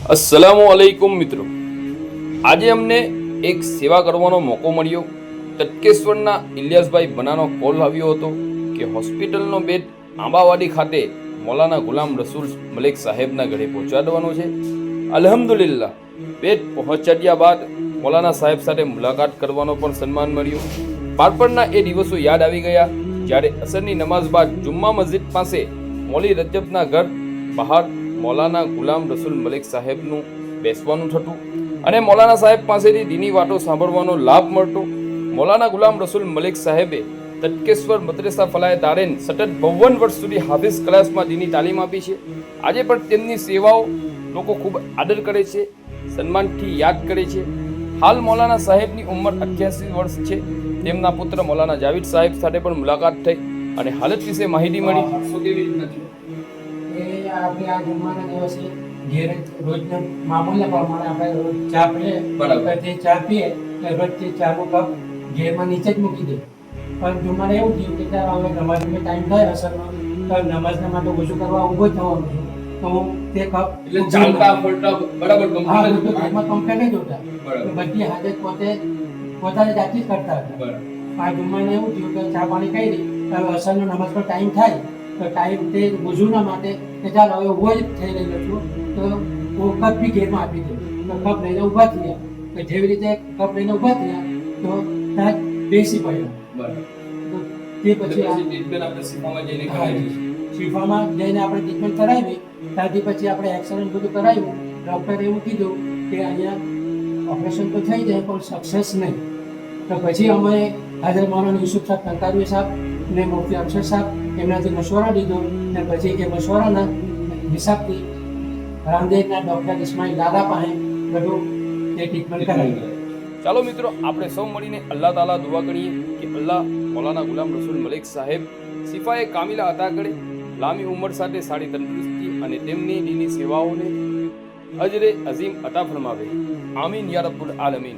अस्सलामु अलैकुम मित्रों, आज अमने एक सेवा करवानो मौको मळ्यो। तटकेश्वरना इलियासभाई बनानो कॉल आव्यो हतो के होस्पिટલનો બેડ આંબાવાડી ખાતે મૌલાના ગુલામ રસૂલ મલિક સાહેબના ઘરે પહોંચાડવાનો છે। અલ્હમ્દુલિલ્લાહ બેડ પહોંચાડ્યા બાદ મૌલાના સાહેબ સાથે મુલાકાત કરવાનો પણ સન્માન મળ્યું। બાળપણના એ દિવસો યાદ આવી ગયા જ્યારે અસરની નમાઝ બાદ જુમ્મા મસ્જિદ પાસે મૌલી રજબના ઘર બહાર મૌલાના ગુલામ રસૂલ મલિક સાહેબનું બેસવાનું થતું અને મૌલાના સાહેબ પાસેથી દીની વાતો સાંભળવાનો લાભ મળતો। મૌલાના ગુલામ રસૂલ મલિક સાહેબે તટકેશ્વર મદ્રેસા ફલાએ દારેન સતત 52 વર્ષ સુધી હાફિઝ ક્લાસમાં દીની તાલીમ આપી છે। આજે પણ તેમની સેવાઓ લોકો ખૂબ આદર કરે છે, સન્માનથી યાદ કરે છે। હાલ મૌલાના સાહેબની ઉંમર 88 વર્ષ છે। તેમના પુત્ર મૌલાના જાવેદ સાહેબ સાથે પણ મુલાકાત થઈ અને હાલત વિશે માહિતી મળી। શું કેવી રીતના થયું? આપણે આ જમવાના દિવસે ઘેર રોજના મામૂલના પ્રમાણે આપણે રોજ ચા પીએ, બરાબર। તે ચા પીએ રોજ તે ચાનું કપ ઘેરમાં નીચે જ મૂકી દે। પણ જમવાને એવું થયું કે ત્યારે હવે નમાઝનો ટાઈમ થાય અસરનો, તો નમાઝના માટે ઓછું કરવા ઊભો જ થવાનું છું, તો હું તે કપ એટલે ચાલતા ફરતા બરાબર હા કમ્પ્લીટ તો ઘરમાં કમ્પ્લેટ જ હોતા, બરાબર। બધી હાજત પોતાની જાતે જ કરતા હતા। બરાબર। આ જમવાને એવું થયું કે ચા પાણી કરી હવે અસરનો નમાઝનો ટાઈમ થાય તો ટાઈમ તે વજૂના માટે કે ચાલ હવે ઊભો જ થઈ રહ્યો છું, તો હું કપ બી ઘેરમાં આપી દઉં। તો કપ લઈને ઊભા થયા, તો જેવી રીતે કપ લઈને ઊભા થયા તો ત્યાં બેસી પડ્યા। બરાબર। તો તે પછી ટ્રીટમેન્ટ આપણે શિફામાં જઈને કરાવી છે। શિફામાં જઈને આપણે ટ્રીટમેન્ટ કરાવી, ત્યાંથી પછી આપણે એક્સરે બધું કરાવ્યું। ડૉક્ટરે એવું કીધું કે અહીંયા ઓપરેશન તો થઈ જાય પણ સક્સેસ નહીં। તો પછી અમે હાજર મૌલાના યુસુફ સાહેબ તંકારવી સાહેબ ને મુફતી અક્ષર સાહેબ એમનાથી મશવરા લીધો ને પછી એ મશવરાના હિસાબથી રામદેવના ડૉક્ટર ઇસ્માઇલ દાદા પાસે બધું એ ટ્રીટમેન્ટ કરાવી। ચાલો મિત્રો, આપણે સૌ મળીને અલ્લાહ તાલા દુઆ કરીએ કે અલ્લાહ મૌલાના ગુલામ રસૂલ મલિક સાહેબ શિફાએ કામિલા અતા કરે, લાંબી ઉંમર સાથે સારી તંદુરસ્તી અને તેમની દીની સેવાઓને અજરે અઝીમ અતા ફરમાવે। આમીન યા રબ્બુલ આલમીન।